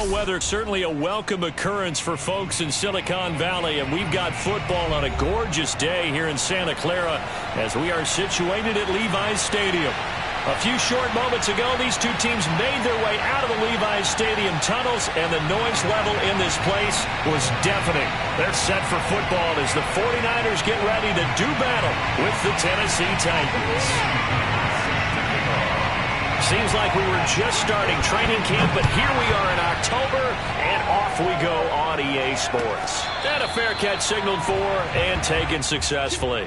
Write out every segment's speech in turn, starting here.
Well, weather certainly a welcome occurrence for folks in Silicon Valley, and we've got football on a gorgeous day here in Santa Clara as we are situated at Levi's Stadium. A few short moments ago, these two teams made their way out of the Levi's Stadium tunnels, and the noise level in this place was deafening. They're set for football as the 49ers get ready to do battle with the Tennessee Titans. Seems like we were just starting training camp, but here we are in October, and off we go on EA Sports. And a fair catch signaled for and taken successfully.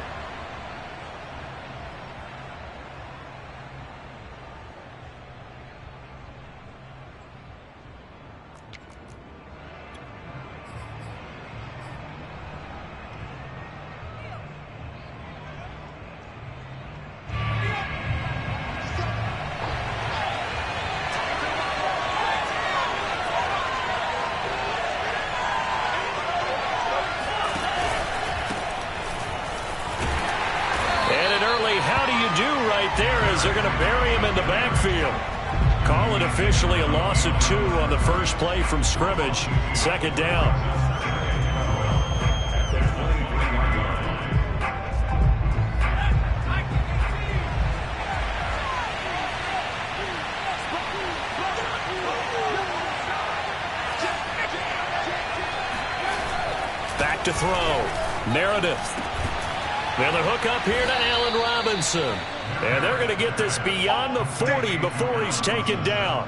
They're going to bury him in the backfield. Call it officially a loss of 2 on the first play from scrimmage. Second down. Back to throw. Meredith. And the hook up here to Allen Robinson. And they're going to get this beyond the 40 before he's taken down.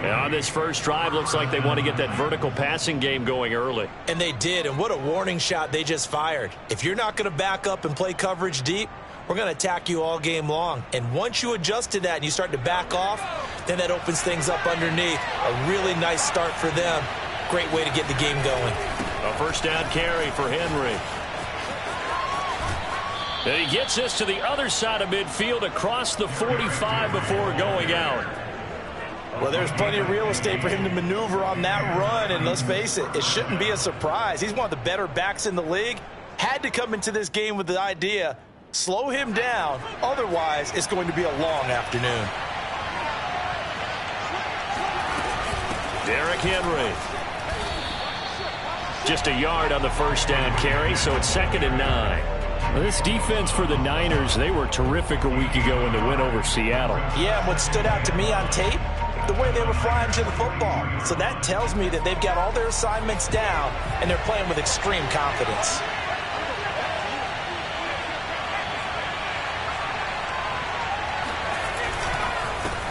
And on this first drive, looks like they want to get that vertical passing game going early. And they did, and what a warning shot they just fired. If you're not going to back up and play coverage deep, we're going to attack you all game long. And once you adjust to that and you start to back off, then that opens things up underneath. A really nice start for them. Great way to get the game going. A first down carry for Henry. And he gets this to the other side of midfield across the 45 before going out. Well, there's plenty of real estate for him to maneuver on that run, and let's face it, it shouldn't be a surprise. He's one of the better backs in the league. Had to come into this game with the idea, slow him down, otherwise it's going to be a long afternoon. Derrick Henry. Just a yard on the first down carry, so it's 2nd and 9. Well, this defense for the Niners, they were terrific a week ago in the win over Seattle. Yeah, and what stood out to me on tape, the way they were flying to the football. So that tells me that they've got all their assignments down, and they're playing with extreme confidence.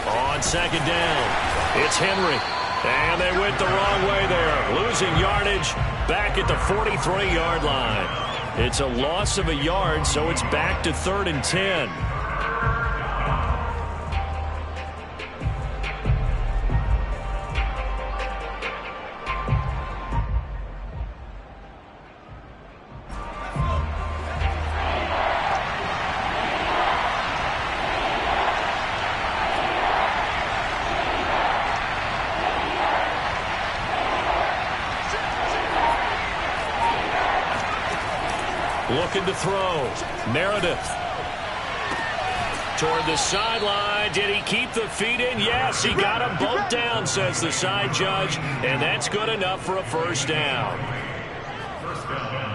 On 2nd down, it's Henry. And they went the wrong way there, losing yardage back at the 43-yard line. It's a loss of a yard, so it's back to 3rd and 10. Looking to throw. Meredith. Toward the sideline. Did he keep the feet in? Yes, he got them both down, says the side judge. And that's good enough for a first down.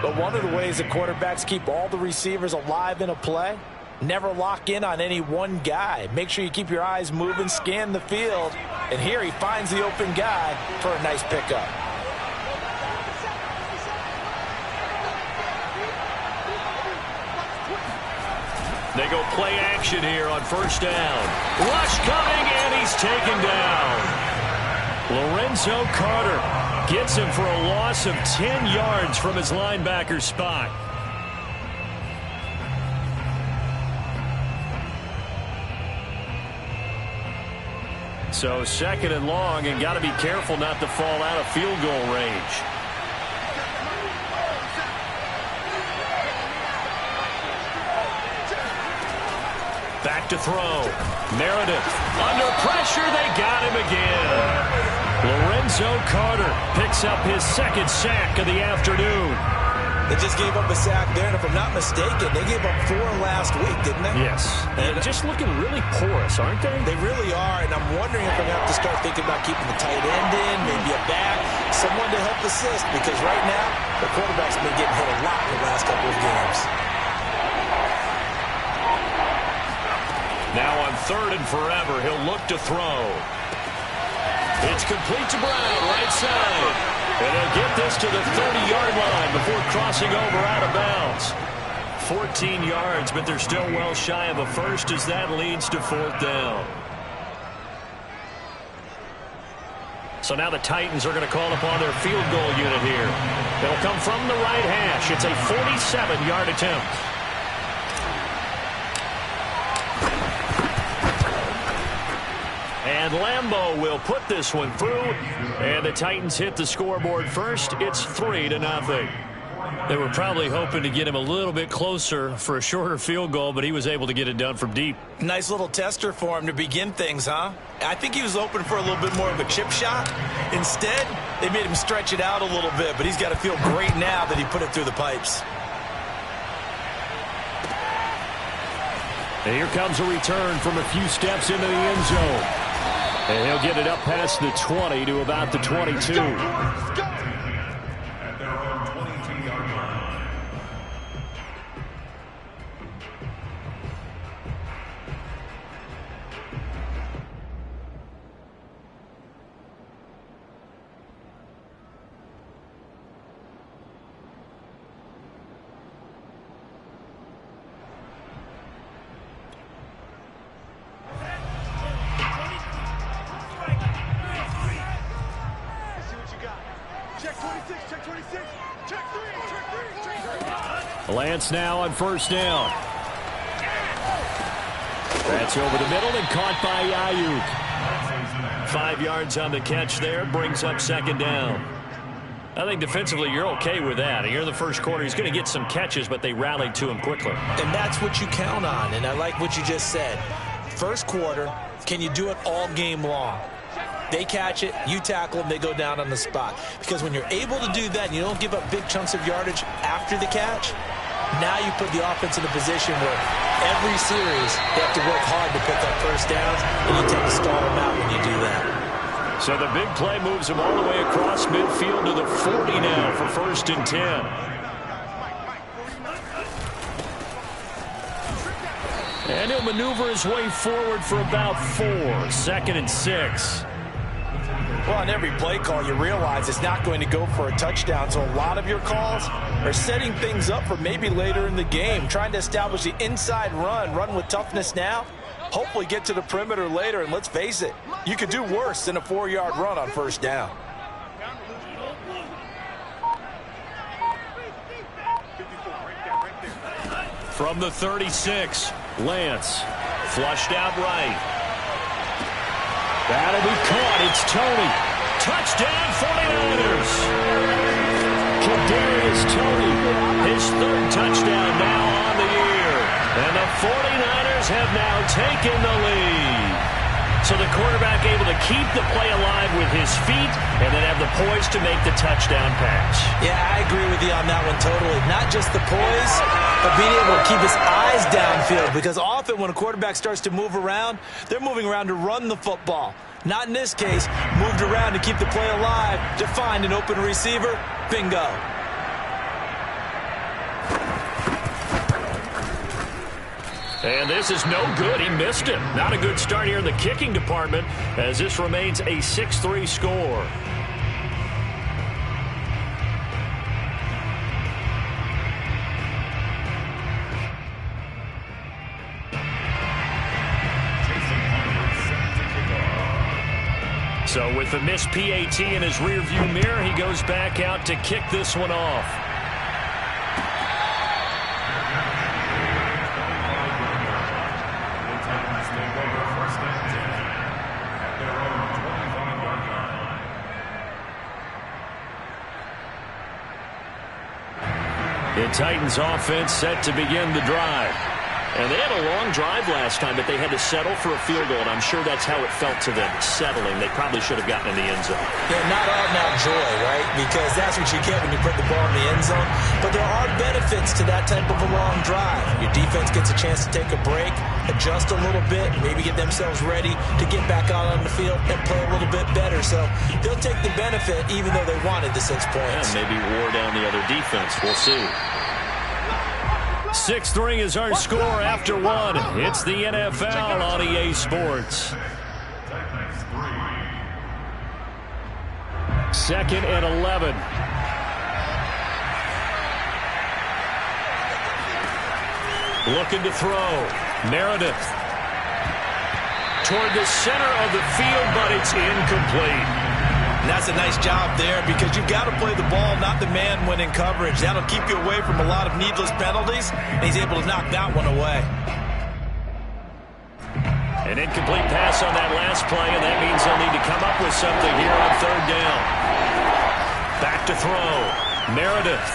But one of the ways that quarterbacks keep all the receivers alive in a play, never lock in on any one guy. Make sure you keep your eyes moving, scan the field. And here he finds the open guy for a nice pickup. They go play action here on first down. Rush coming, and he's taken down. Lorenzo Carter gets him for a loss of 10 yards from his linebacker spot. So 2nd and long, and got to be careful not to fall out of field goal range. Back to throw. Meredith under pressure. They got him again. Lorenzo Carter picks up his 2nd sack of the afternoon. They just gave up a sack there, and if I'm not mistaken, they gave up 4 last week, didn't they? Yes, and just looking really porous, aren't they? They really are, and I'm wondering if I'm going to have to start thinking about keeping the tight end in, maybe a back, someone to help assist, because right now, the quarterback's been getting hit a lot in the last couple of games. Now on 3rd and forever, he'll look to throw. It's complete to Brown, right side. And he'll get this to the 30-yard line before crossing over out of bounds. 14 yards, but they're still well shy of a first as that leads to 4th down. So now the Titans are going to call upon their field goal unit here. It'll come from the right hash. It's a 47-yard attempt. And Lambeau will put this one through, and the Titans hit the scoreboard first. It's 3-0. They were probably hoping to get him a little bit closer for a shorter field goal, but he was able to get it done from deep. Nice little tester for him to begin things, huh? I think he was open for a little bit more of a chip shot. Instead, they made him stretch it out a little bit, but he's got to feel great now that he put it through the pipes. And here comes a return from a few steps into the end zone. And he'll get it up past the 20 to about the 22. Let's go. Let's go. At their own 22-yard line. Lance now on 1st down. That's over the middle and caught by Ayuk. 5 yards on the catch there, brings up 2nd down. I think defensively you're okay with that. Here in the first quarter, he's going to get some catches, but they rallied to him quickly. And that's what you count on, and I like what you just said. First quarter, can you do it all game long? They catch it, you tackle them, they go down on the spot. Because when you're able to do that and you don't give up big chunks of yardage after the catch, now you put the offense in a position where every series they have to work hard to pick up first downs, and you tend to stall them out when you do that. So the big play moves him all the way across midfield to the 40 now for 1st and 10. And he'll maneuver his way forward for about 4. 2nd and 6. Well, on every play call, you realize it's not going to go for a touchdown. So a lot of your calls are setting things up for maybe later in the game, trying to establish the inside run with toughness now, hopefully get to the perimeter later. And let's face it, you could do worse than a 4-yard run on 1st down. From the 36, Lance flushed out right. That'll be caught. It's Toney. Touchdown, 49ers. Kadarius Toney, his 3rd touchdown now on the year. And the 49ers have now taken the lead. So the quarterback able to keep the play alive with his feet and then have the poise to make the touchdown pass. Yeah, I agree with you on that one totally. Not just the poise, but being able to keep his eyes downfield. Because often when a quarterback starts to move around, they're moving around to run the football. Not in this case. Moved around to keep the play alive, to find an open receiver. Bingo. And this is no good. He missed it. Not a good start here in the kicking department as this remains a 6-3 score. So with the missed PAT in his rearview mirror, he goes back out to kick this one off. The Titans offense set to begin the drive. And they had a long drive last time, but they had to settle for a field goal, and I'm sure that's how it felt to them, settling. They probably should have gotten in the end zone. Yeah, not all now joy, right? Because that's what you get when you put the ball in the end zone. But there are benefits to that type of a long drive. Your defense gets a chance to take a break, adjust a little bit, maybe get themselves ready to get back out on the field and play a little bit better. So they'll take the benefit even though they wanted the 6 points. And maybe wore down the other defense. We'll see. 6-3 is our score after one. It's the NFL on EA Sports. 2nd and 11. Looking to throw. Meredith. Toward the center of the field, but it's incomplete. And that's a nice job there because you've got to play the ball, not the man when in coverage. That'll keep you away from a lot of needless penalties, and he's able to knock that one away. An incomplete pass on that last play, and that means they'll need to come up with something here on 3rd down. Back to throw. Meredith.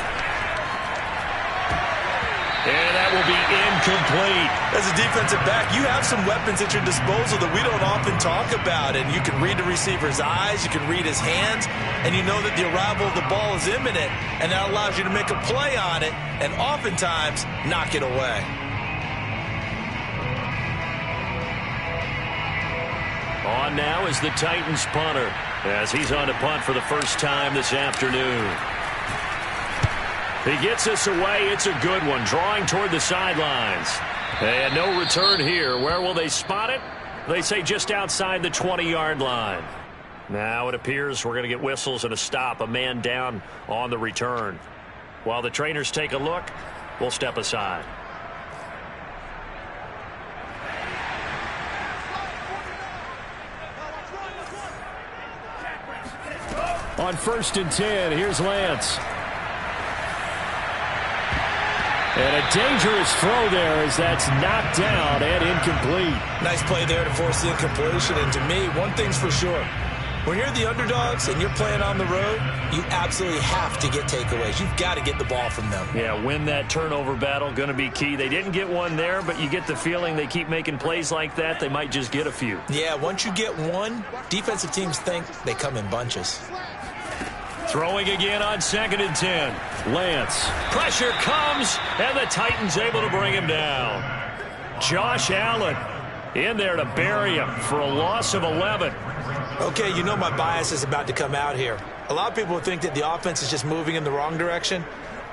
And that will be incomplete. As a defensive back, you have some weapons at your disposal that we don't often talk about. And you can read the receiver's eyes, you can read his hands, and you know that the arrival of the ball is imminent. And that allows you to make a play on it and oftentimes knock it away. On now is the Titans punter as he's on to punt for the first time this afternoon. He gets us away. It's a good one. Drawing toward the sidelines. And no return here. Where will they spot it? They say just outside the 20-yard line. Now it appears we're going to get whistles and a stop. A man down on the return. While the trainers take a look, we'll step aside. On 1st and 10, here's Lance. And a dangerous throw there as that's knocked down and incomplete. Nice play there to force the incompletion. And to me, one thing's for sure. When you're the underdogs and you're playing on the road, you absolutely have to get takeaways. You've got to get the ball from them. Yeah, win that turnover battle, going to be key. They didn't get one there, but you get the feeling they keep making plays like that, they might just get a few. Yeah, once you get one, defensive teams think they come in bunches. Throwing again on 2nd and 10. Lance. Pressure comes, and the Titans able to bring him down. Josh Allen in there to bury him for a loss of 11. Okay, you know my bias is about to come out here. A lot of people think that the offense is just moving in the wrong direction.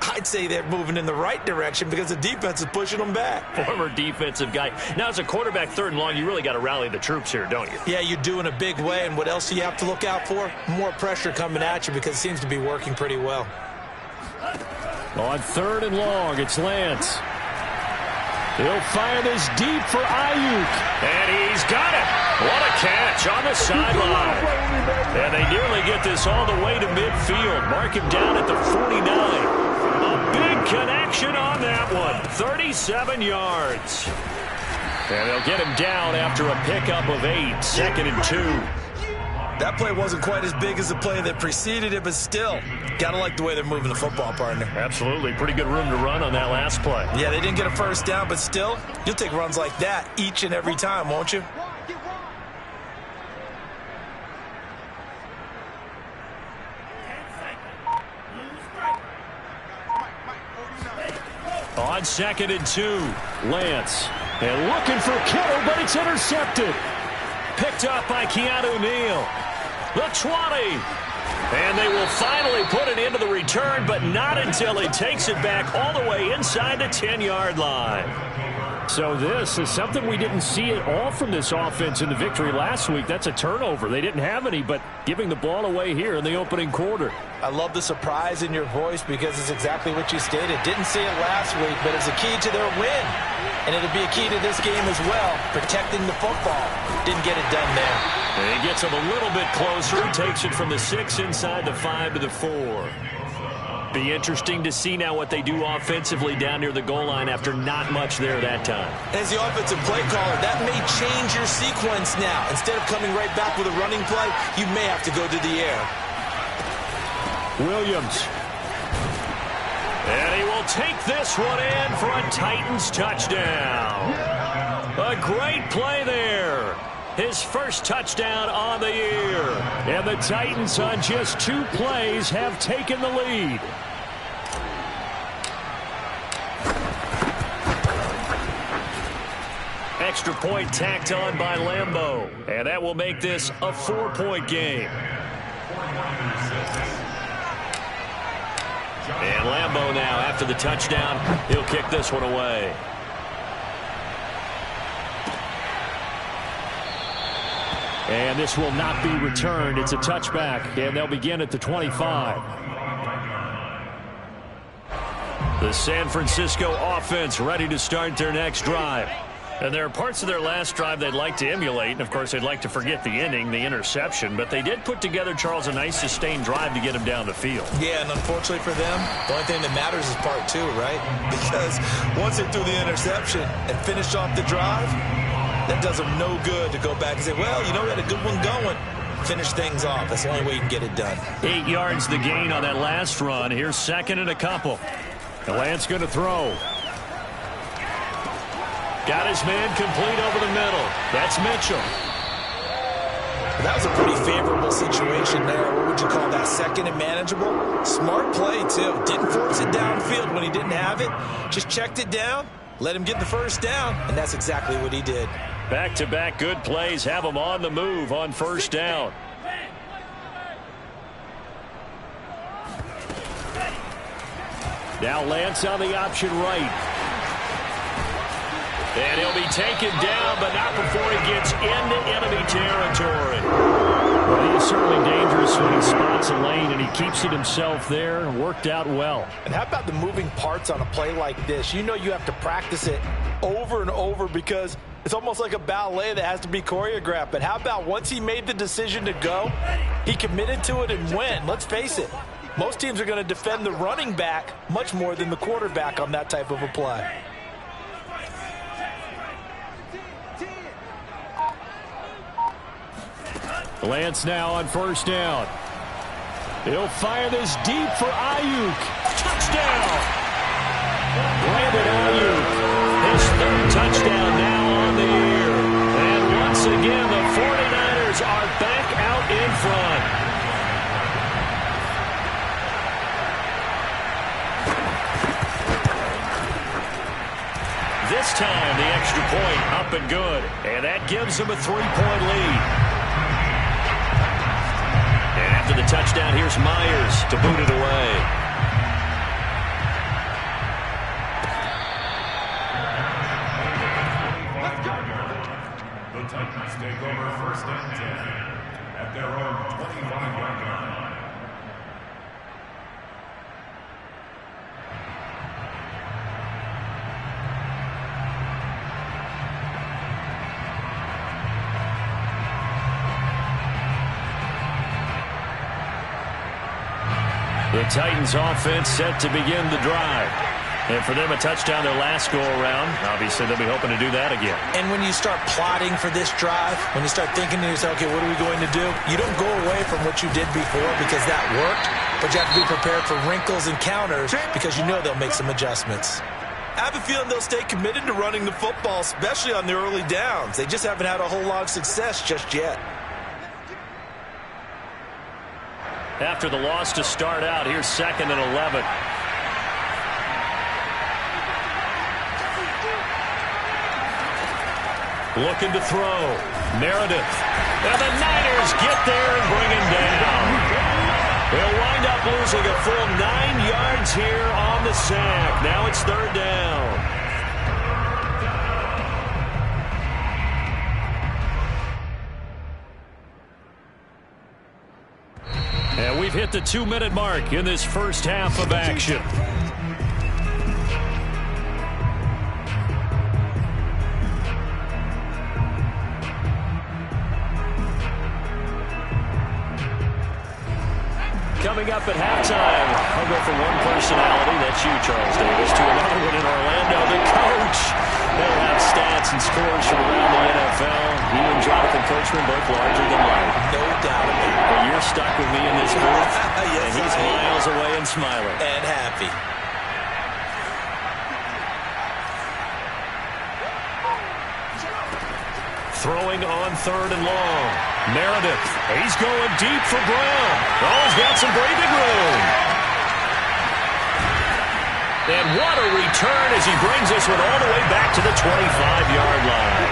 I'd say they're moving in the right direction because the defense is pushing them back. Former defensive guy. Now, as a quarterback 3rd and long, you really got to rally the troops here, don't you? Yeah, you do in a big way. And what else do you have to look out for? More pressure coming at you because it seems to be working pretty well. On 3rd and long, it's Lance. He'll fire this deep for Ayuk. And he's got it. What a catch on the sideline. And they nearly get this all the way to midfield. Mark him down at the 49. A big connection on that one. 37 yards. And they'll get him down after a pickup of 8. 2nd and 2. That play wasn't quite as big as the play that preceded it, but still, gotta like the way they're moving the football, partner. Absolutely. Pretty good room to run on that last play. Yeah, they didn't get a first down, but still, you'll take runs like that each and every time, won't you? On 2nd and 2, Lance. And looking for Kittle, but it's intercepted. Picked up by Keanu Neal. The 20. And they will finally put it into the return, but not until he takes it back all the way inside the 10-yard line. So this is something we didn't see at all from this offense in the victory last week. That's a turnover. They didn't have any, but giving the ball away here in the opening quarter. I love the surprise in your voice because it's exactly what you stated. Didn't see it last week, but it's a key to their win. And it'll be a key to this game as well, protecting the football. Didn't get it done there. And he gets him a little bit closer. Takes it from the 6 inside the 5 to the 4. Be interesting to see now what they do offensively down near the goal line after not much there that time. As the offensive play caller, that may change your sequence now. Instead of coming right back with a running play, you may have to go to the air. Williams. And he will take this one in for a Titans touchdown. A great play there. His first touchdown on the year. And the Titans on just 2 plays have taken the lead. Extra point tacked on by Lambeau. And that will make this a 4-point game. And Lambeau now, after the touchdown, he'll kick this one away. And this will not be returned. It's a touchback, and they'll begin at the 25. The San Francisco offense ready to start their next drive. And there are parts of their last drive they'd like to emulate, and of course they'd like to forget the ending, the interception, but they did put together, Charles, a nice sustained drive to get him down the field. Yeah, and unfortunately for them, the only thing that matters is part 2, right? Because once they threw the interception and finished off the drive, that does them no good to go back and say, well, you know, we had a good one going. Finish things off. That's the only way you can get it done. 8 yards the gain on that last run. Here's second and a couple. And Lance going to throw. Got his man complete over the middle. That's Mitchell. That was a pretty favorable situation there. What would you call that? Second and manageable? Smart play, too. Didn't force it downfield when he didn't have it. Just checked it down, let him get the first down, and that's exactly what he did. Back-to-back good plays have him on the move on first down. Now Lance on the option right. And he'll be taken down, but not before he gets into enemy territory. Well, he's certainly dangerous when he spots a lane, and he keeps it himself there. Worked out well. And how about the moving parts on a play like this? You know you have to practice it over and over because it's almost like a ballet that has to be choreographed. But how about once he made the decision to go, he committed to it and went. Let's face it, most teams are going to defend the running back much more than the quarterback on that type of a play. Lance now on first down. He'll fire this deep for Ayuk. Touchdown! Brandon Ayuk, his third touchdown now on the year. And once again, the 49ers are back out in front. This time, the extra point up and good. And that gives them a 3-point lead. After the touchdown, here's Myers to boot it away. The Titans take over first and 10 at their own 25-yard line. The Titans offense set to begin the drive. And for them, a touchdown their last go-around. Obviously, they'll be hoping to do that again. And when you start plotting for this drive, when you start thinking to yourself, okay, what are we going to do? You don't go away from what you did before because that worked, but you have to be prepared for wrinkles and counters because you know they'll make some adjustments. I have a feeling they'll stay committed to running the football, especially on the early downs. They just haven't had a whole lot of success just yet. After the loss to start out, here's second and 11. Looking to throw. Meredith. And the Niners get there and bring him down. They'll wind up losing a full 9 yards here on the sack. Now it's third down. And we've hit the 2-minute mark in this first half of action. Coming up at halftime, I'll go from one personality, that's you, Charles Davis, to another one in Orlando, the coach. They'll have stats and scores from around the NFL. He and Jonathan Coachman both larger than life. No doubt about it. But you're stuck with me in this booth, Yes, and he's miles away and smiling. And happy. throwing on 3rd and long. Meredith, he's going deep for Brown. Oh, he's got some breathing room. And what a return as he brings this one all the way back to the 25-yard line.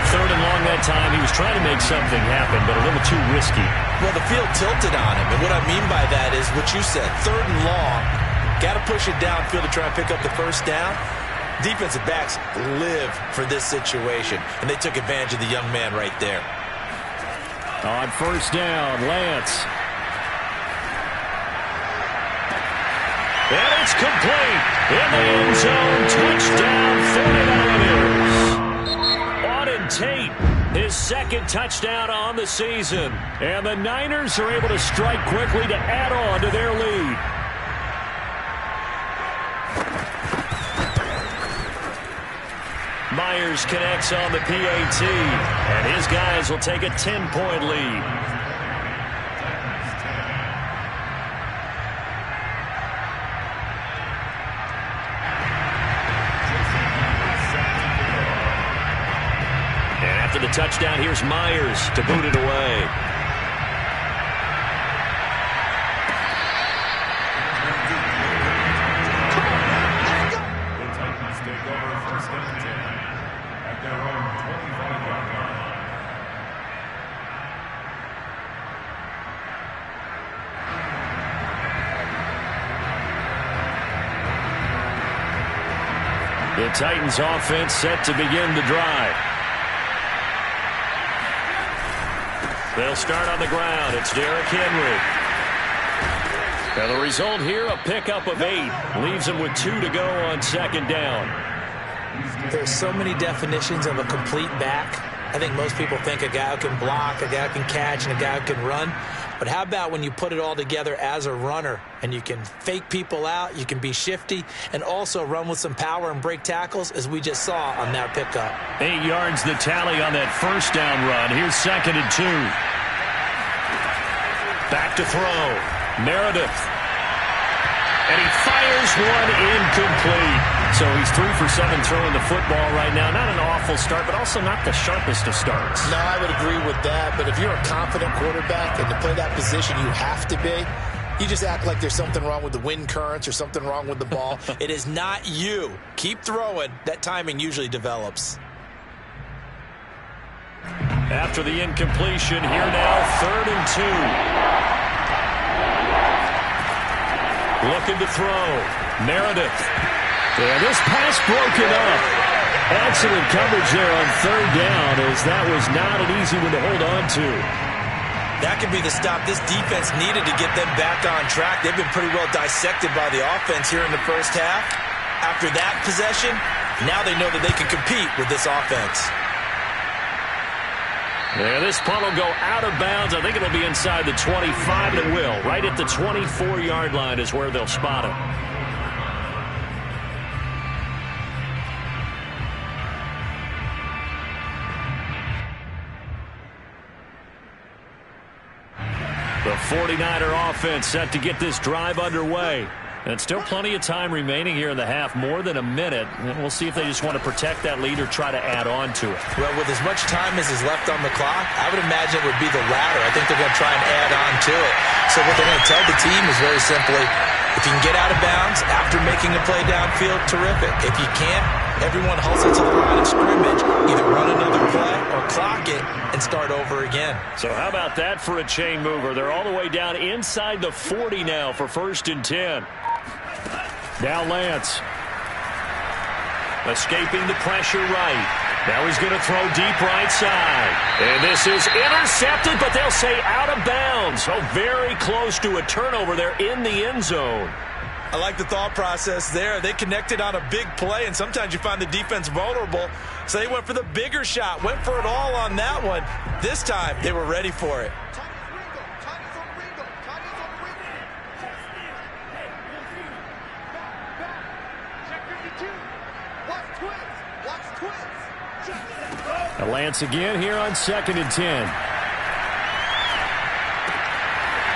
3rd and long that time. He was trying to make something happen, but a little too risky. Well, the field tilted on him. And what I mean by that is what you said. 3rd and long. Got to push it downfield to try and pick up the first down. Defensive backs live for this situation. And they took advantage of the young man right there. On 1st down, Lance. And it's complete. In the end zone. Touchdown, 49ers. Auden Tate, his 2nd touchdown on the season. And the Niners are able to strike quickly to add on to their lead. Myers connects on the PAT, and his guys will take a 10-point lead. And after the touchdown, here's Myers to boot it away. The Titans offense set to begin the drive. They'll start on the ground. It's Derrick Henry. Now the result here, a pickup of 8. Leaves them with 2 to go on 2nd down. There's so many definitions of a complete back. I think most people think a guy who can block, a guy who can catch, and a guy who can run. But how about when you put it all together as a runner and you can fake people out, you can be shifty, and also run with some power and break tackles, as we just saw on that pickup. 8 yards the tally on that 1st down run. Here's 2nd and 2. Back to throw. Meredith. And he fires one incomplete. So he's 3 for 7 throwing the football right now. Not an awful start, but also not the sharpest of starts. No, I would agree with that. But if you're a confident quarterback and to play that position you have to be, you just act like there's something wrong with the wind currents or something wrong with the ball. It is not you. Keep throwing. That timing usually develops. After the incompletion, here now, 3rd and 2. Looking to throw. Meredith. Yeah, this pass broken up. Excellent coverage there on 3rd down, as that was not an easy one to hold on to. That could be the stop this defense needed to get them back on track. They've been pretty well dissected by the offense here in the first half. After that possession, now they know that they can compete with this offense. Yeah, this punt will go out of bounds. I think it'll be inside the 25, and it will. Right at the 24-yard line is where they'll spot it. The 49er offense set to get this drive underway. And still plenty of time remaining here in the half, more than a minute. We'll see if they just want to protect that lead or try to add on to it. Well, with as much time as is left on the clock, I would imagine it would be the latter. I think they're going to try and add on to it. So what they're going to tell the team is very simply, if you can get out of bounds after making a play downfield, terrific. If you can't, everyone hustle to the line of scrimmage, either run another play or clock it and start over again. So how about that for a chain mover? They're all the way down inside the 40 now for 1st and 10. Now Lance. Escaping the pressure right. Now he's going to throw deep right side. And this is intercepted, but they'll say out of bounds. Oh, very close to a turnover there in the end zone. I like the thought process there. They connected on a big play, and sometimes you find the defense vulnerable. So they went for the bigger shot, went for it all on that one. This time, they were ready for it. Lance again here on 2nd and 10.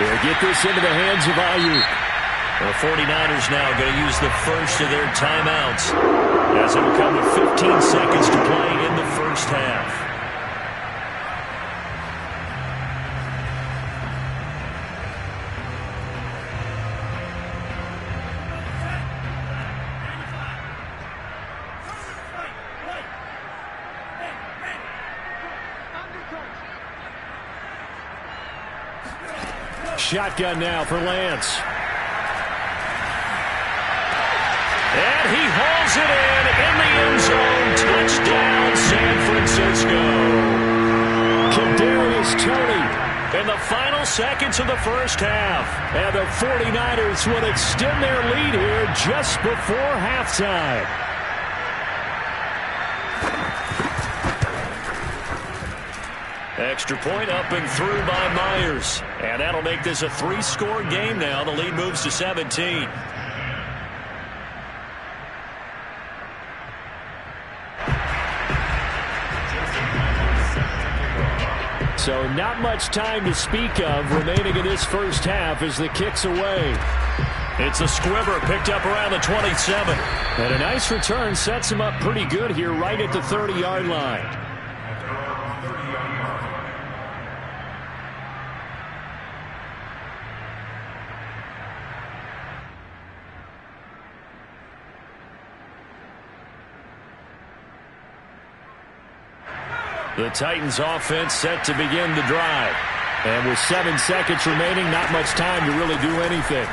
They'll get this into the hands of Ayuk. The 49ers now going to use the first of their timeouts, as it will come with 15 seconds to play in the first half. shotgun now for Lance. And he hauls it in the end zone. Touchdown, San Francisco. Kadarius Toney in the final seconds of the first half. And the 49ers will extend their lead here just before halftime. Extra point up and through by Myers. And that'll make this a 3-score game now. The lead moves to 17. So not much time to speak of remaining in this first half as the kick's away. It's a squibber picked up around the 27. And a nice return sets him up pretty good here right at the 30-yard line. The Titans offense set to begin the drive. And with 7 seconds remaining, not much time to really do anything.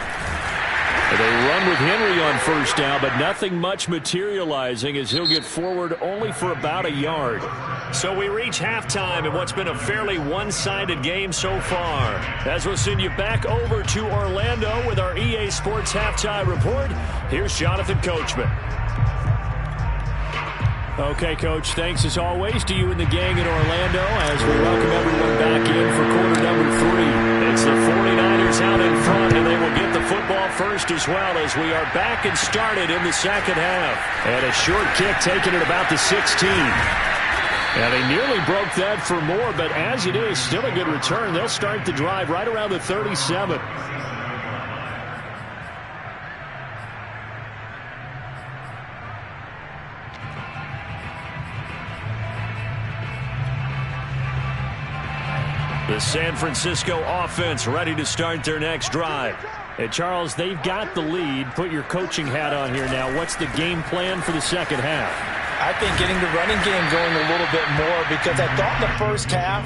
They run with Henry on first down, but nothing much materializing as he'll get forward only for about a yard. So we reach halftime in what's been a fairly one-sided game so far. As we'll send you back over to Orlando with our EA Sports Halftime Report, here's Jonathan Coachman. Okay, Coach, thanks as always to you and the gang in Orlando as we welcome everyone back in for quarter number 3. It's the 49ers out in front, and they will get the football first as well as we are back and started in the second half. And a short kick taken at about the 16. And they nearly broke that for more, but as it is, still a good return. They'll start the drive right around the 37. The San Francisco offense ready to start their next drive. Hey, Charles, they've got the lead. Put your coaching hat on here now. What's the game plan for the second half? I think getting the running game going a little bit more because I thought in the first half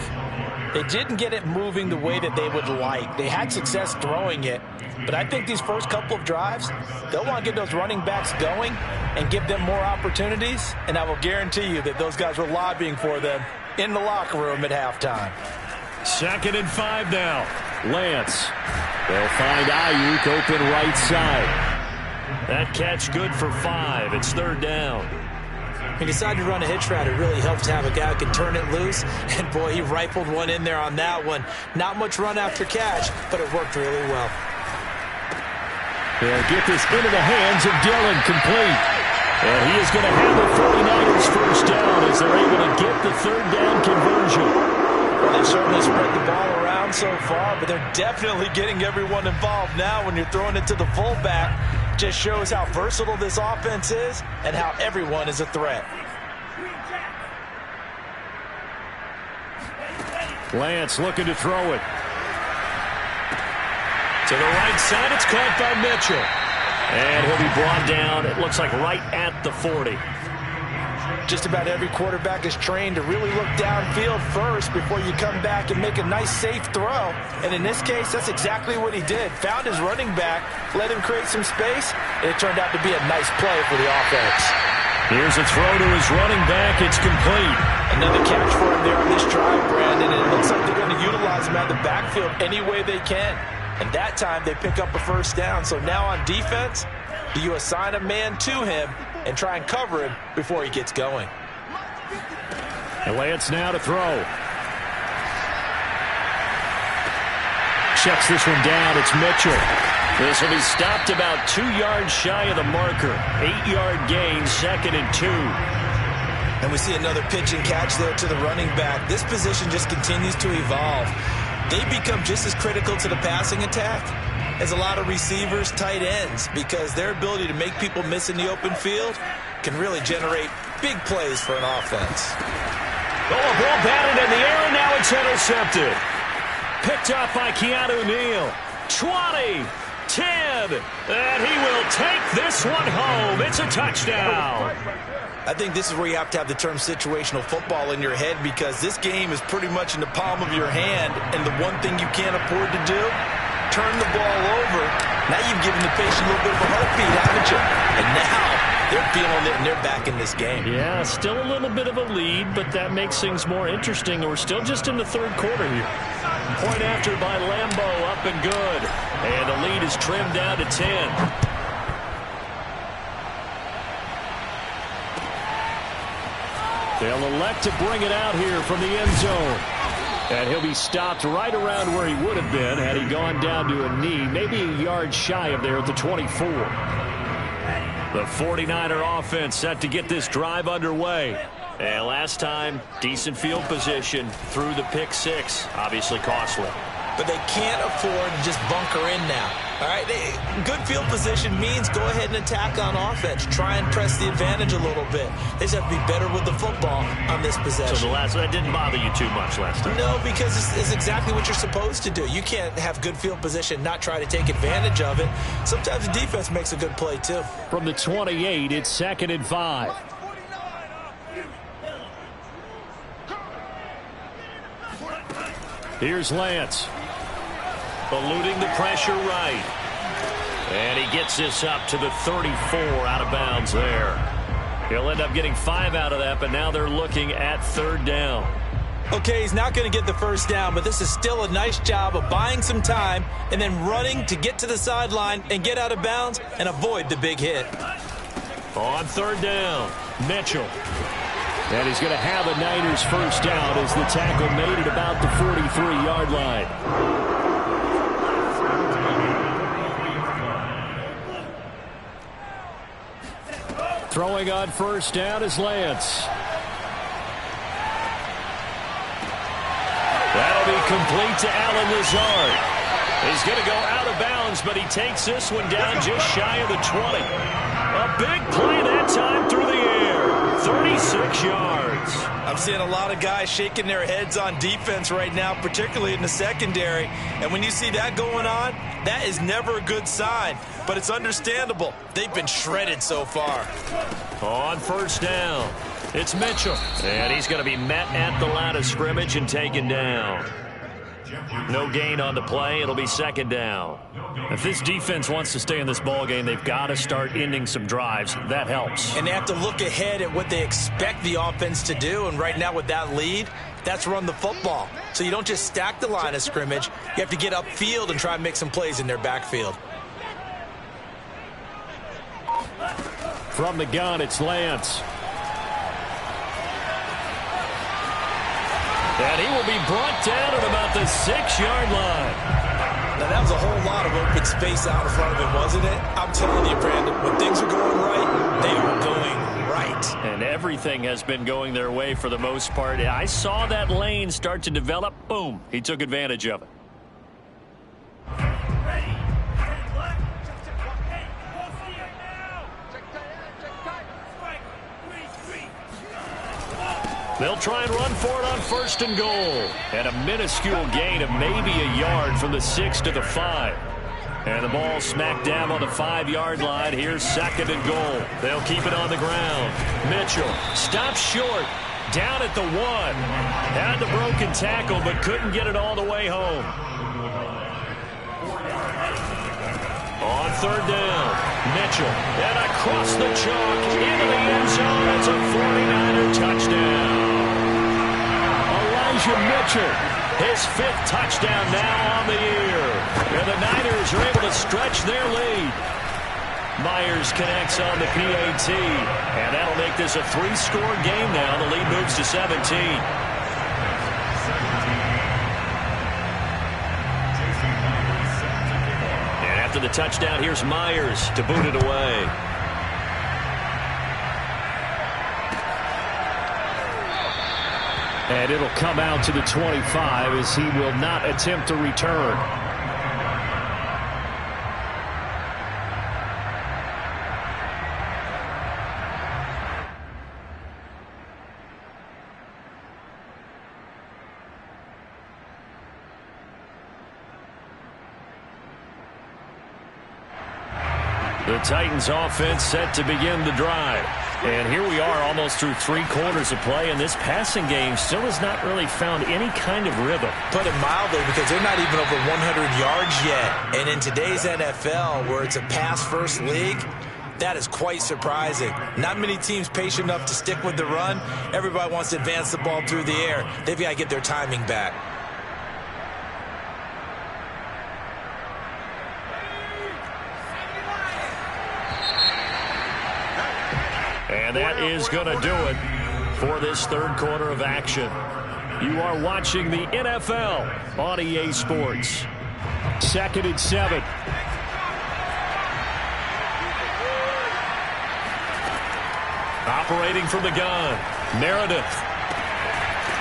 they didn't get it moving the way that they would like. They had success throwing it, but I think these first couple of drives, they'll want to get those running backs going and give them more opportunities, and I will guarantee you that those guys were lobbying for them in the locker room at halftime. 2nd and 5 now. Lance. They'll find Ayuk open right side. That catch good for 5. It's 3rd down. He decided to run a hitch route. It really helps to have a guy who can turn it loose. And, boy, he rifled one in there on that one. Not much run after catch, but it worked really well. They'll get this into the hands of Dillon, complete. And he is going to have the 49ers first down as they're able to get the 3rd down conversion. Well, they've certainly spread the ball around so far, but they're definitely getting everyone involved now when you're throwing it to the fullback. Just shows how versatile this offense is and how everyone is a threat. Lance looking to throw it. To the right side, it's caught by Mitchell. And he'll be brought down, it looks like right at the 40. Just about every quarterback is trained to really look downfield first before you come back and make a nice, safe throw. And in this case, that's exactly what he did. Found his running back, let him create some space, and it turned out to be a nice play for the offense. Here's a throw to his running back. It's complete. Another catch for him there on this drive, Brandon, and it looks like they're going to utilize him out of the backfield any way they can. And that time, they pick up a first down. So now on defense, do you assign a man to him and try and cover him before he gets going? And Lance now to throw. Checks this one down. It's Mitchell. This will be stopped about 2 yards shy of the marker. 8-yard gain, 2nd and 2. And we see another pitch and catch there to the running back. This position just continues to evolve. They become just as critical to the passing attack as a lot of receivers, tight ends, because their ability to make people miss in the open field can really generate big plays for an offense. Oh, a ball batted in the air, and now it's intercepted. Picked up by Keanu Neal. 20, 10, and he will take this one home. It's a touchdown. I think this is where you have to have the term situational football in your head, because this game is pretty much in the palm of your hand, and the one thing you can't afford to do turn the ball over, now you've given the patient a little bit of a heartbeat, haven't you? And now they're feeling it, and they're back in this game. Yeah, still a little bit of a lead, but that makes things more interesting. We're still just in the third quarter here. Point after by Lambo, up and good. And the lead is trimmed down to 10. They'll elect to bring it out here from the end zone. And he'll be stopped right around where he would have been had he gone down to a knee, maybe a yard shy of there at the 24. The 49er offense set to get this drive underway. And last time, decent field position through the pick six. Obviously costly. But they can't afford to just bunker in now. All right, good field position means go ahead and attack on offense. Try and press the advantage a little bit. They just have to be better with the football on this possession. So that didn't bother you too much last time? No, because it's exactly what you're supposed to do. You can't have good field position, not try to take advantage of it. Sometimes the defense makes a good play, too. From the 28, it's 2nd and 5. Here's Lance. Eluding the pressure right. And he gets this up to the 34, out of bounds there. He'll end up getting 5 out of that, but now they're looking at 3rd down. Okay, he's not going to get the first down, but this is still a nice job of buying some time and then running to get to the sideline and get out of bounds and avoid the big hit. On 3rd down, Mitchell. And he's going to have a Niners first down as the tackle made at about the 43-yard line. Throwing on first down is Lance. That'll be complete to Allen Lazard. He's going to go out of bounds, but he takes this one down just shy of the 20. A big play that time through the air. 36 yards. I'm seeing a lot of guys shaking their heads on defense right now, particularly in the secondary. And when you see that going on, that is never a good sign. But it's understandable. They've been shredded so far. On first down, it's Mitchell. And he's going to be met at the line of scrimmage and taken down. No gain on the play. It'll be 2nd down. If this defense wants to stay in this ball game, they've got to start ending some drives. That helps. And they have to look ahead at what they expect the offense to do. And right now with that lead, that's run the football. So you don't just stack the line of scrimmage. You have to get upfield and try and make some plays in their backfield. From the gun, it's Lance. And he will be brought down at about the 6-yard line. Now, that was a whole lot of open space out in front of him, wasn't it? I'm telling you, Brandon, when things are going right, they are going right. And everything has been going their way for the most part. I saw that lane start to develop. Boom. He took advantage of it. They'll try and run for it on 1st and goal. And a minuscule gain of maybe a yard from the 6 to the 5. And the ball smacked down on the 5-yard line. Here's 2nd and goal. They'll keep it on the ground. Mitchell stops short. Down at the 1. Had the broken tackle, but couldn't get it all the way home. On 3rd down, Mitchell. And across the chalk into the end zone. It's a 49er touchdown. Mitchell, his 5th touchdown now on the year. And the Niners are able to stretch their lead. Myers connects on the PAT. And that'll make this a 3-score game now. The lead moves to 17. And after the touchdown, here's Myers to boot it away. And it'll come out to the 25 as he will not attempt to return. The Titans offense set to begin the drive. And here we are almost through 3 quarters of play, and this passing game still has not really found any kind of rhythm. Put it mildly, because they're not even over 100 yards yet. And in today's NFL, where it's a pass-first league, that is quite surprising. Not many teams patient enough to stick with the run. Everybody wants to advance the ball through the air. They've got to get their timing back. And that is going to do it for this third quarter of action. You are watching the NFL on EA Sports. 2nd and 7. Operating from the gun, Meredith.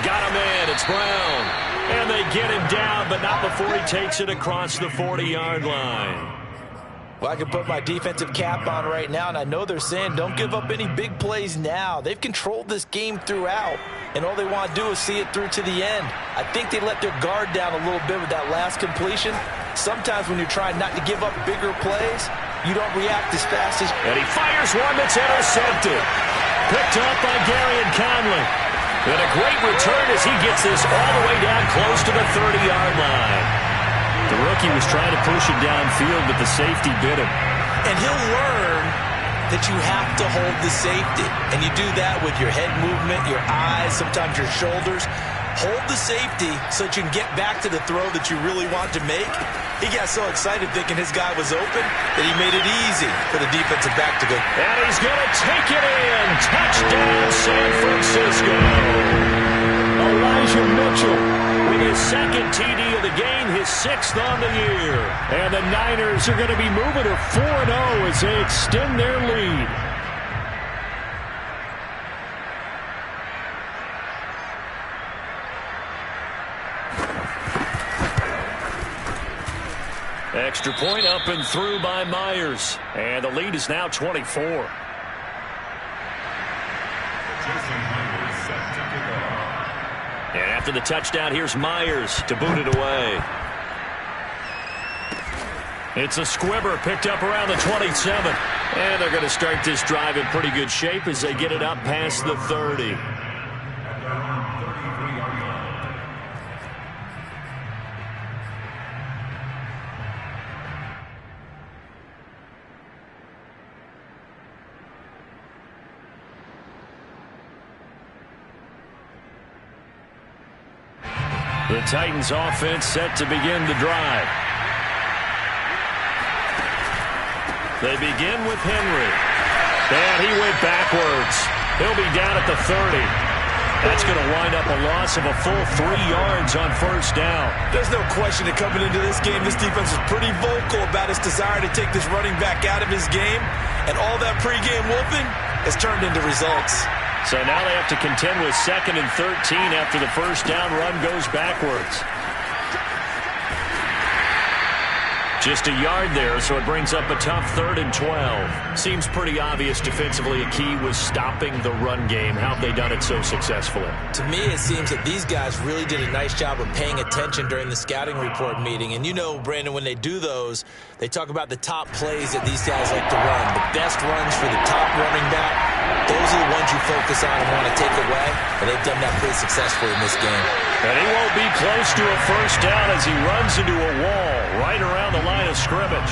Got him in, it's Brown. And they get him down, but not before he takes it across the 40-yard line. Well, I can put my defensive cap on right now, and I know they're saying don't give up any big plays now. They've controlled this game throughout, and all they want to do is see it through to the end. I think they let their guard down a little bit with that last completion. Sometimes when you're trying not to give up bigger plays, you don't react as fast as... And he fires one that's intercepted. Picked up by Gary and Conley. And a great return as he gets this all the way down close to the 30-yard line. The rookie was trying to push it downfield, but the safety bit him. And he'll learn that you have to hold the safety. And you do that with your head movement, your eyes, sometimes your shoulders. Hold the safety so that you can get back to the throw that you really want to make. He got so excited thinking his guy was open that he made it easy for the defensive back to go. And he's going to take it in. Touchdown, San Francisco. Elijah Mitchell with his 2nd TD of the game, his 6th on the year. And the Niners are going to be moving to 4-0 as they extend their lead. Extra point up and through by Myers. And the lead is now 24. And after the touchdown, here's Myers to boot it away. It's a squibber picked up around the 27. And they're going to start this drive in pretty good shape as they get it up past the 30. The Titans offense set to begin the drive. They begin with Henry. And he went backwards. He'll be down at the 30. That's going to wind up a loss of a full 3 yards on 1st down. There's no question that coming into this game, this defense is pretty vocal about its desire to take this running back out of his game. And all that pregame wolfing has turned into results. So now they have to contend with 2nd and 13 after the 1st down run goes backwards. Just a yard there, so it brings up a tough 3rd and 12. Seems pretty obvious defensively a key was stopping the run game. How have they done it so successfully? To me, it seems that these guys really did a nice job of paying attention during the scouting report meeting. And you know, Brandon, when they do those, they talk about the top plays that these guys like to run. The best runs for the top running back. Those are the ones you focus on and want to take away, and they've done that pretty successfully in this game. And he won't be close to a 1st down as he runs into a wall right around the line of scrimmage.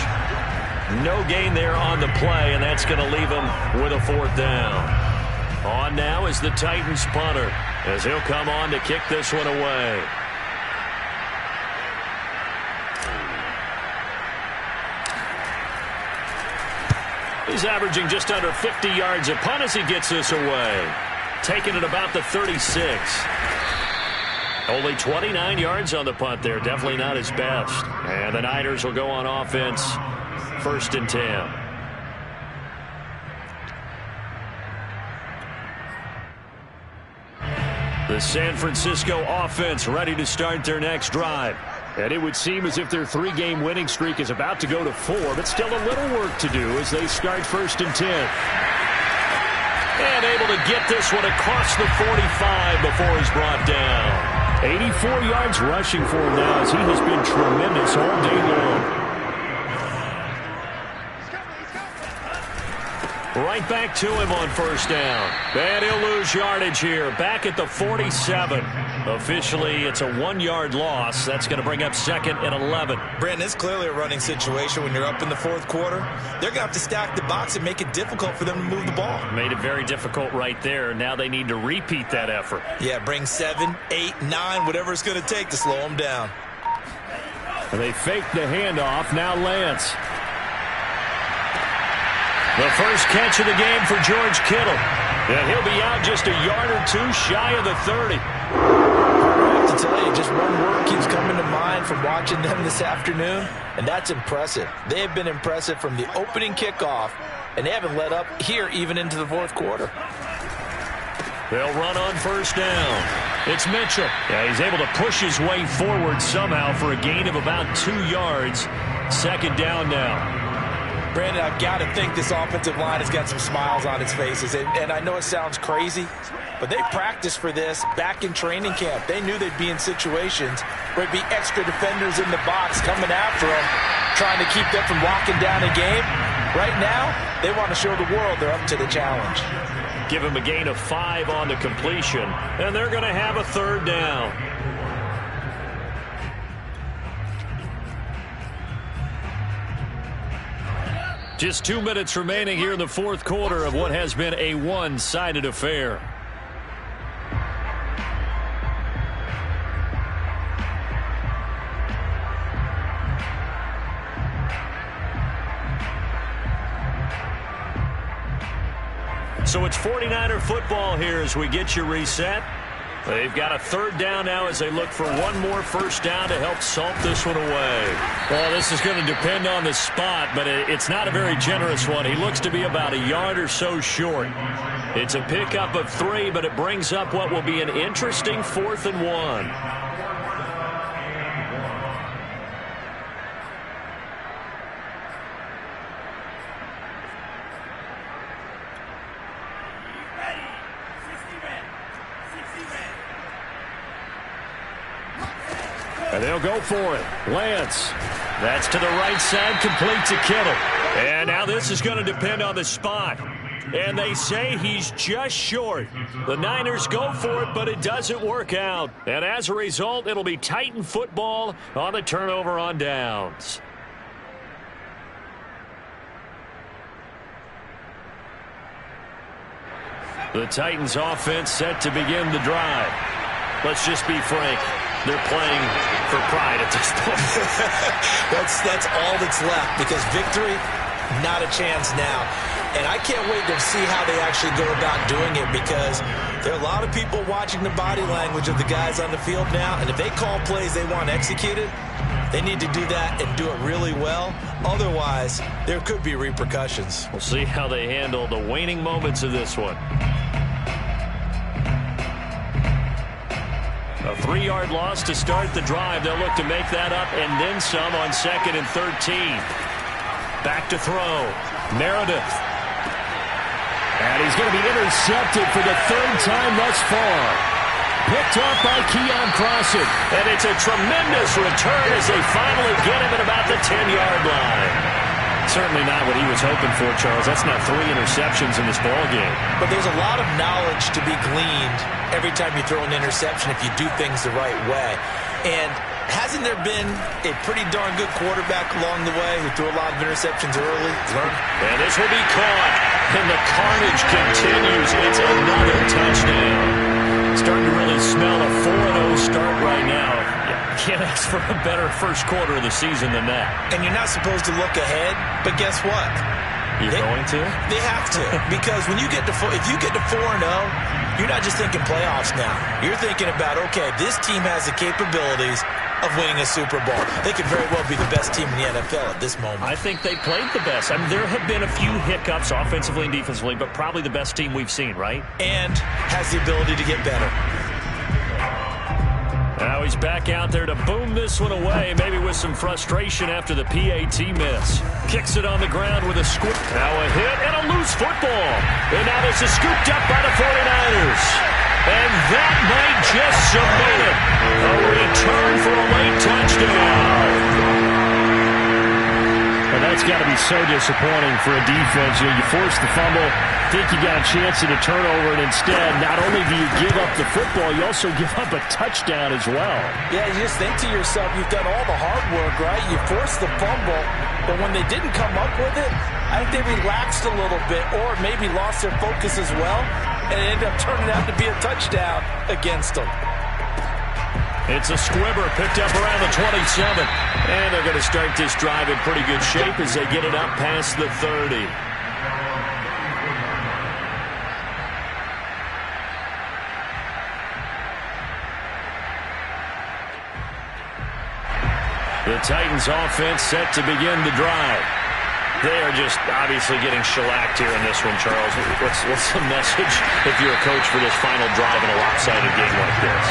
No gain there on the play, and that's going to leave him with a 4th down. On now is the Titans punter as he'll come on to kick this one away. He's averaging just under 50 yards a punt as he gets this away. Taking it about the 36. Only 29 yards on the punt there. Definitely not his best. And the Niners will go on offense. 1st and 10. The San Francisco offense ready to start their next drive. And it would seem as if their 3-game winning streak is about to go to 4, but still a little work to do as they start 1st and 10. And able to get this one across the 45 before he's brought down. 84 yards rushing for him now as he has been tremendous all day long. Right back to him on first down. And he'll lose yardage here. Back at the 47. Officially, it's a 1-yard loss. That's going to bring up 2nd and 11. Brandon, it's clearly a running situation when you're up in the fourth quarter. They're going to have to stack the box and make it difficult for them to move the ball. Made it very difficult right there. Now they need to repeat that effort. Yeah, bring 7, 8, 9, whatever it's going to take to slow them down. And they fake the handoff. Now Lance. The first catch of the game for George Kittle. And he'll be out just a yard or two shy of the 30. I have to tell you, just one word keeps coming to mind from watching them this afternoon, and that's impressive. They have been impressive from the opening kickoff, and they haven't let up here even into the fourth quarter. They'll run on first down. It's Mitchell. Yeah, he's able to push his way forward somehow for a gain of about 2 yards. 2nd down now. Brandon, I've got to think this offensive line has got some smiles on its faces. And I know it sounds crazy, but they practiced for this back in training camp. They knew they'd be in situations where there'd be extra defenders in the box coming after them, trying to keep them from locking down a game. Right now, they want to show the world they're up to the challenge. Give him a gain of 5 on the completion, and they're going to have a 3rd down. Just 2 minutes remaining here in the fourth quarter of what has been a one-sided affair. So it's 49er football here as we get you reset. They've got a 3rd down now as they look for one more first down to help salt this one away. Well, this is going to depend on the spot, but it's not a very generous one. He looks to be about a yard or so short. It's a pickup of 3, but it brings up what will be an interesting 4th and 1. And they'll go for it. Lance. That's to the right side, complete to Kittle. And now this is going to depend on the spot. And they say he's just short. The Niners go for it, but it doesn't work out. And as a result, it'll be Titan football on the turnover on downs. The Titans offense set to begin the drive. Let's just be frank. They're playing for pride at this point. that's all that's left, because victory, not a chance now. And I can't wait to see how they actually go about doing it, because there are a lot of people watching the body language of the guys on the field now, and if they call plays they want executed, they need to do that and do it really well. Otherwise, there could be repercussions. We'll see how they handle the waning moments of this one. A 3-yard loss to start the drive. They'll look to make that up and then some on 2nd and 13. Back to throw. Meredith. And he's going to be intercepted for the 3rd time thus far. Picked off by Keon Crossen. And it's a tremendous return as they finally get him at about the 10-yard line. Certainly not what he was hoping for, Charles. That's not 3 interceptions in this ballgame. But there's a lot of knowledge to be gleaned every time you throw an interception if you do things the right way. And hasn't there been a pretty darn good quarterback along the way who threw a lot of interceptions early? And this will be caught. And the carnage continues. It's another touchdown. Starting to really smell a 4-0 start right now. Can't ask for a better first quarter of the season than that. And you're not supposed to look ahead, but guess what? You're going to? They have to, because when you get to if you get to 4-0, you're not just thinking playoffs now. You're thinking about, okay, this team has the capabilities of winning a Super Bowl. They could very well be the best team in the NFL at this moment. I think they played the best. I mean, there have been a few hiccups offensively and defensively, but probably the best team we've seen, right? And has the ability to get better. Now he's back out there to boom this one away, maybe with some frustration after the PAT miss. Kicks it on the ground with a scoop. Now a hit and a loose football. And now this is scooped up by the 49ers. And that might just cement it. A return for a late touchdown. And that That's got to be so disappointing for a defense. You force the fumble, think you got a chance at a turnover, and instead, not only do you give up the football, you also give up a touchdown as well. Yeah, you just think to yourself, you've done all the hard work, right? You forced the fumble, but when they didn't come up with it, I think they relaxed a little bit or maybe lost their focus as well, and it ended up turning out to be a touchdown against them. It's a squibber picked up around the 27. And they're going to start this drive in pretty good shape as they get it up past the 30. The Titans offense set to begin the drive. They are just obviously getting shellacked here in this one, Charles. What's the message if you're a coach for this final drive in a lopsided game like this?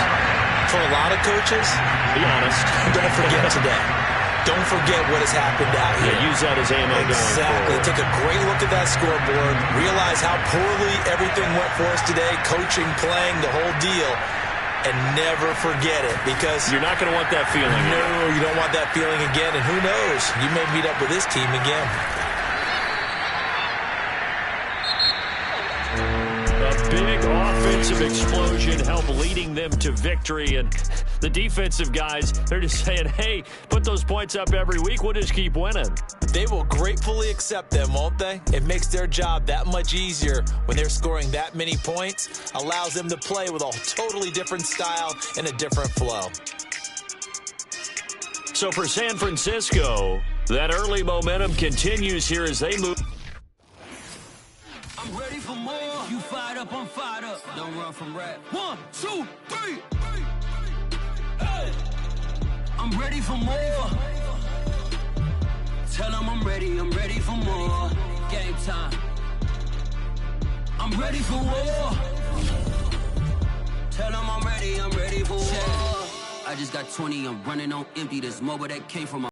For a lot of coaches, be honest. Don't forget today. Don't forget what has happened out here. Yeah, use that as ammo going forward. Take a great look at that scoreboard. Realize how poorly everything went for us today. Coaching, playing, the whole deal. And never forget it, because you're not going to want that feeling again. No, you don't want that feeling again. And who knows? You may meet up with this team again. A big offensive explosion helped leading them to victory. And the defensive guys, they're just saying, hey, put those points up every week. We'll just keep winning. They will gratefully accept them, won't they? It makes their job that much easier when they're scoring that many points. Allows them to play with a totally different style and a different flow. So for San Francisco, that early momentum continues here as they move. I'm ready for more. You fired up, I'm fired up. Don't run from rap. 1, 2, 3. Hey. I'm ready for more. Tell them I'm ready for more. Game time. I'm ready for war. Tell them I'm ready for war. I just got 20, I'm running on empty. This mobile that came from my